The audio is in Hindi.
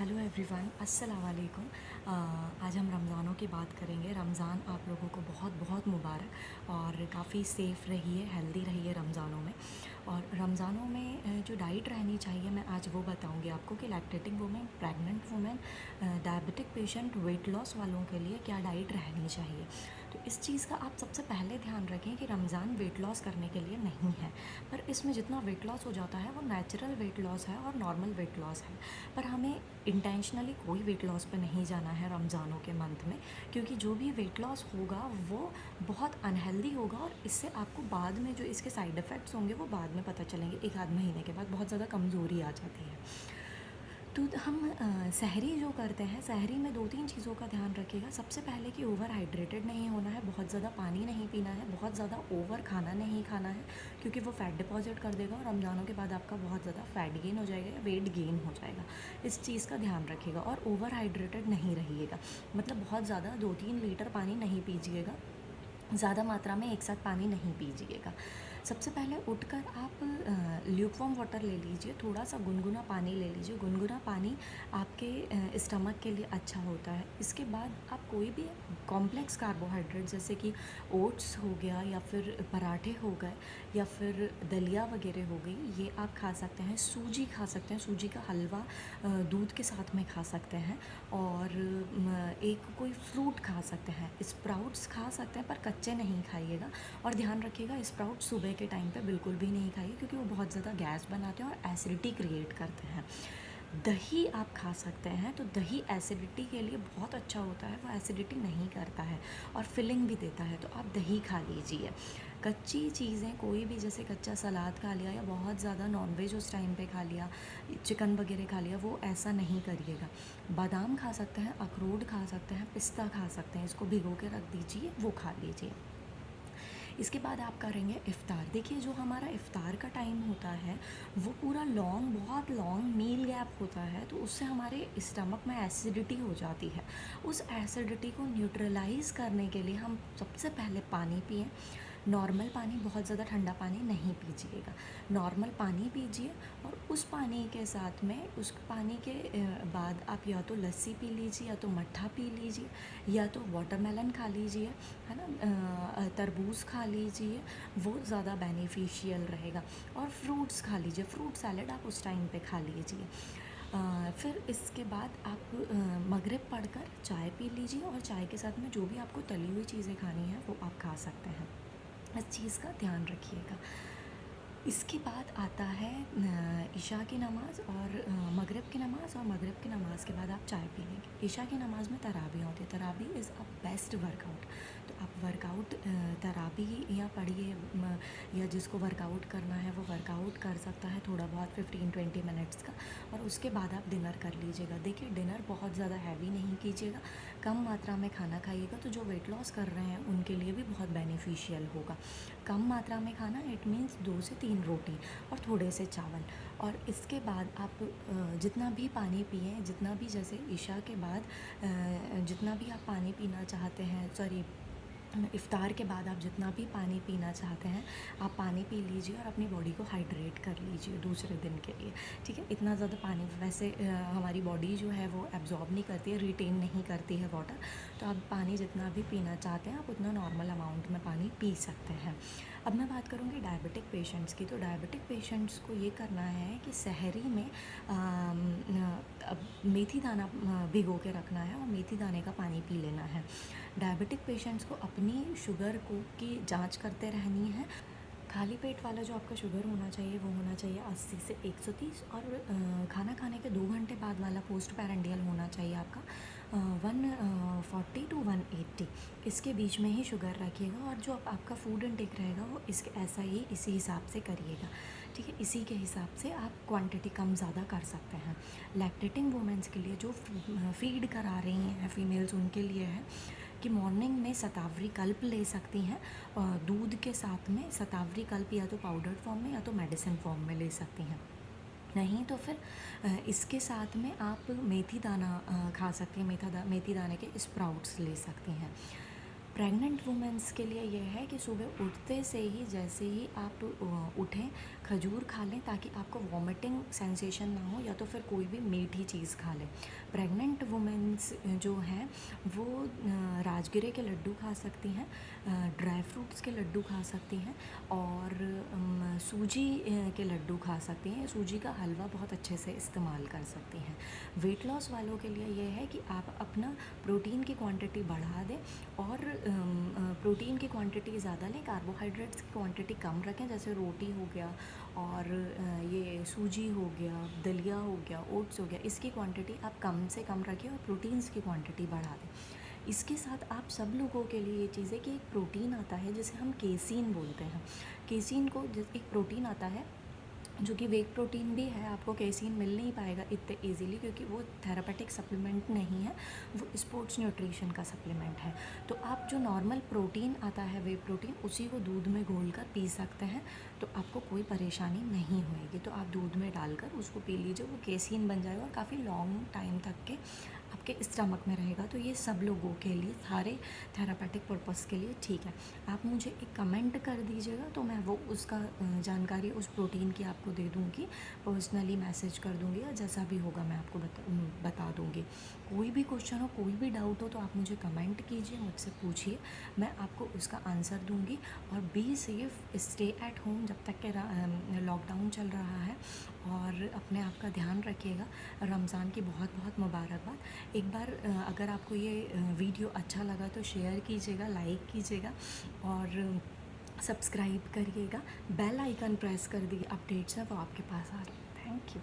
हेलो एवरीवन, अस्सलाम वालेकुम। आज हम रमज़ानों की बात करेंगे। रमज़ान आप लोगों को बहुत बहुत मुबारक और काफ़ी सेफ़ रहिए, हेल्दी रहिए रमज़ानों में। और रमज़ानों में जो डाइट रहनी चाहिए मैं आज वो बताऊंगी आपको कि lactating women, pregnant women, diabetic patient, weight loss वालों के लिए क्या डाइट रहनी चाहिए। तो इस चीज़ का आप सबसे पहले ध्यान रखें कि रमज़ान वेट लॉस करने के लिए नहीं है, पर इसमें जितना वेट लॉस हो जाता है वो नेचुरल वेट लॉस है और नॉर्मल वेट लॉस है। पर हमें इंटेंशनली कोई वेट लॉस पे नहीं जाना है रमज़ानों के मंथ में, क्योंकि जो भी वेट लॉस होगा वो बहुत अनहेल्दी होगा और इससे आपको बाद में जो इसके साइड इफ़ेक्ट्स होंगे वो बाद में पता चलेंगे। एक आध महीने के बाद बहुत ज़्यादा कमज़ोरी आ जाती है। तो हम सहरी जो करते हैं, सहरी में 2-3 चीज़ों का ध्यान रखिएगा। सबसे पहले कि ओवर हाइड्रेटेड नहीं होना है, बहुत ज़्यादा पानी नहीं पीना है, बहुत ज़्यादा ओवर खाना नहीं खाना है, क्योंकि वो फ़ैट डिपॉजिट कर देगा और रमज़ानों के बाद आपका बहुत ज़्यादा फ़ैट गेन हो जाएगा या वेट गेन हो जाएगा। इस चीज़ का ध्यान रखिएगा। और ओवर हाइड्रेटेड नहीं रहिएगा, मतलब बहुत ज़्यादा 2-3 लीटर पानी नहीं पीजिएगा, ज़्यादा मात्रा में एक साथ पानी नहीं पीजिएगा। सबसे पहले उठकर आप ल्यूकवार्म वाटर ले लीजिए, थोड़ा सा गुनगुना पानी ले लीजिए। गुनगुना पानी आपके स्टमक के लिए अच्छा होता है। इसके बाद आप कोई भी कॉम्प्लेक्स कार्बोहाइड्रेट जैसे कि ओट्स हो गया या फिर पराठे हो गए या फिर दलिया वगैरह हो गई, ये आप खा सकते हैं। सूजी खा सकते हैं, सूजी का हलवा दूध के साथ में खा सकते हैं। और एक कोई फ्रूट खा सकते हैं, स्प्राउट्स खा सकते हैं, पर कच्चे नहीं खाइएगा। और ध्यान रखिएगा स्प्राउट सुबह के टाइम पे बिल्कुल भी नहीं खाइए, क्योंकि वो बहुत ज़्यादा गैस बनाते हैं और एसिडिटी क्रिएट करते हैं। दही आप खा सकते हैं, तो दही एसिडिटी के लिए बहुत अच्छा होता है, वो एसिडिटी नहीं करता है और फिलिंग भी देता है, तो आप दही खा लीजिए। कच्ची चीज़ें कोई भी, जैसे कच्चा सलाद खा लिया या बहुत ज़्यादा नॉनवेज उस टाइम पे खा लिया, चिकन वगैरह खा लिया, वो ऐसा नहीं करिएगा। बादाम खा सकते हैं, अखरोट खा सकते हैं, पिस्ता खा सकते हैं, इसको भिगो के रख दीजिए, वो खा लीजिए। इसके बाद आप करेंगे इफ़्तार। देखिए जो हमारा इफ़्तार का टाइम होता है वो पूरा लॉन्ग, बहुत लॉन्ग मील गैप होता है, तो उससे हमारे स्टमक में एसिडिटी हो जाती है। उस एसिडिटी को न्यूट्रलाइज़ करने के लिए हम सबसे पहले पानी पिएं। नॉर्मल पानी, बहुत ज़्यादा ठंडा पानी नहीं पीजिएगा। नॉर्मल पानी पीजिए और उस पानी के साथ में, उस पानी के बाद आप या तो लस्सी पी लीजिए, या तो मट्ठा पी लीजिए, या तो वाटरमेलन खा लीजिए, है ना, तरबूज खा लीजिए, वो ज़्यादा बेनिफिशियल रहेगा। और फ्रूट्स खा लीजिए, फ्रूट सैलड आप उस टाइम पे खा लीजिए। फिर इसके बाद आप मगरिब पढ़कर चाय पी लीजिए, और चाय के साथ में जो भी आपको तली हुई चीज़ें खानी है वो आप खा सकते हैं। इस चीज़ का ध्यान रखिएगा। इसके बाद आता है इशा की नमाज़ और मगरिब की नमाज़, और मगरिब की नमाज़ के बाद आप चाय पी लेंगे। इशा की नमाज़ में तरावी होती है। तरावी इज़ अ बेस्ट वर्कआउट। तो आप वर्कआउट तरावी या पढ़िए, या जिसको वर्कआउट करना है वो वर्कआउट कर सकता है थोड़ा बहुत 15-20 मिनट्स का, और उसके बाद आप डिनर कर लीजिएगा। देखिए डिनर बहुत ज़्यादा हैवी नहीं कीजिएगा, कम मात्रा में खाना खाइएगा, तो जो वेट लॉस कर रहे हैं उनके लिए भी बहुत बेनिफिशियल होगा। कम मात्रा में खाना, इट मीन्स 2 से 3 रोटी और थोड़े से चावल। और इसके बाद आप जितना भी पानी पिएँ, जितना भी, जैसे ईशा के बाद जितना भी आप पानी पीना चाहते हैं, सॉरी, इफ़्तार के बाद आप जितना भी पानी पीना चाहते हैं आप पानी पी लीजिए और अपनी बॉडी को हाइड्रेट कर लीजिए दूसरे दिन के लिए। ठीक है, इतना ज़्यादा पानी वैसे हमारी बॉडी जो है वो एब्जॉर्ब नहीं करती है, रिटेन नहीं करती है वाटर। तो आप पानी जितना भी पीना चाहते हैं आप उतना नॉर्मल अमाउंट में पानी पी सकते हैं। अब मैं बात करूँगी डायबिटिक पेशेंट्स की। तो डायबिटिक पेशेंट्स को ये करना है कि सहरी में मेथी दाना भिगो के रखना है और मेथी दाने का पानी पी लेना है। डायबिटिक पेशेंट्स को अपनी शुगर को की जांच करते रहनी है। खाली पेट वाला जो आपका शुगर होना चाहिए वो होना चाहिए 80 से 130, और खाना खाने के 2 घंटे बाद वाला पोस्ट पैरेंडियल होना चाहिए आपका 140 टू 180। इसके बीच में ही शुगर रखिएगा, और जो आपका फूड इनटेक रहेगा वो ऐसा ही इसी हिसाब से करिएगा। ठीक है, इसी के हिसाब से आप क्वांटिटी कम ज़्यादा कर सकते हैं। लैक्टेटिंग वुमेंस के लिए जो फीड करा रही हैं फीमेल्स, उनके लिए है कि मॉर्निंग में शतावरी कल्प ले सकती हैं, दूध के साथ में शतावरी कल्प या तो पाउडर फॉर्म में या तो मेडिसिन फॉर्म में ले सकती हैं। नहीं तो फिर इसके साथ में आप मेथी दाना खा सकती हैं, मेथी दाने के स्प्राउट्स ले सकती हैं। प्रेग्नेंट वुमेंस के लिए ये है कि सुबह उठते से ही जैसे ही आप उठें खजूर खा लें ताकि आपको वॉमिटिंग सेंसेशन ना हो, या तो फिर कोई भी मीठी चीज़ खा लें। प्रेग्नेंट वुमेंस जो हैं वो राजगिरे के लड्डू खा सकती हैं, ड्राई फ्रूट्स के लड्डू खा सकती हैं, और सूजी के लड्डू खा सकती हैं। सूजी का हलवा बहुत अच्छे से इस्तेमाल कर सकती हैं। वेट लॉस वालों के लिए ये है कि आप अपना प्रोटीन की क्वांटिटी बढ़ा दें और प्रोटीन की क्वांटिटी ज़्यादा लें, कार्बोहाइड्रेट्स की क्वांटिटी कम रखें, जैसे रोटी हो गया और ये सूजी हो गया, दलिया हो गया, ओट्स हो गया, इसकी क्वांटिटी आप कम से कम रखें और प्रोटीन्स की क्वांटिटी बढ़ा दें। इसके साथ आप सब लोगों के लिए ये चीज़ है कि एक प्रोटीन आता है जिसे हम केसीन बोलते हैं। केसीन को एक प्रोटीन आता है जो कि वेक प्रोटीन भी है, आपको केसीन मिल नहीं पाएगा इतने इजीली क्योंकि वो थेरापेटिक सप्लीमेंट नहीं है, वो स्पोर्ट्स न्यूट्रिशन का सप्लीमेंट है। तो आप जो नॉर्मल प्रोटीन आता है वे प्रोटीन, उसी को दूध में घोल कर पी सकते हैं, तो आपको कोई परेशानी नहीं होएगी। तो आप दूध में डालकर उसको पी लीजिए, वो केसीन बन जाएगा और काफ़ी लॉन्ग टाइम तक के आपके स्टमक में रहेगा। तो ये सब लोगों के लिए, सारे थेरापेटिक पर्पस के लिए ठीक है। आप मुझे एक कमेंट कर दीजिएगा तो मैं वो उसका जानकारी उस प्रोटीन की आपको दे दूँगी, पर्सनली मैसेज कर दूँगी, या जैसा भी होगा मैं आपको बता दूँगी। कोई भी क्वेश्चन हो, कोई भी डाउट हो तो आप मुझे कमेंट कीजिए, मुझसे पूछिए, मैं आपको उसका आंसर दूँगी। और be safe, stay at home जब तक के लॉकडाउन चल रहा है, और अपने आप का ध्यान रखिएगा। रमज़ान की बहुत बहुत मुबारकबाद। एक बार अगर आपको ये वीडियो अच्छा लगा तो शेयर कीजिएगा, लाइक कीजिएगा और सब्सक्राइब करिएगा, बेल आइकन प्रेस कर दिए, अपडेट्स हैं वो आपके पास आ रहे हैं। Thank you.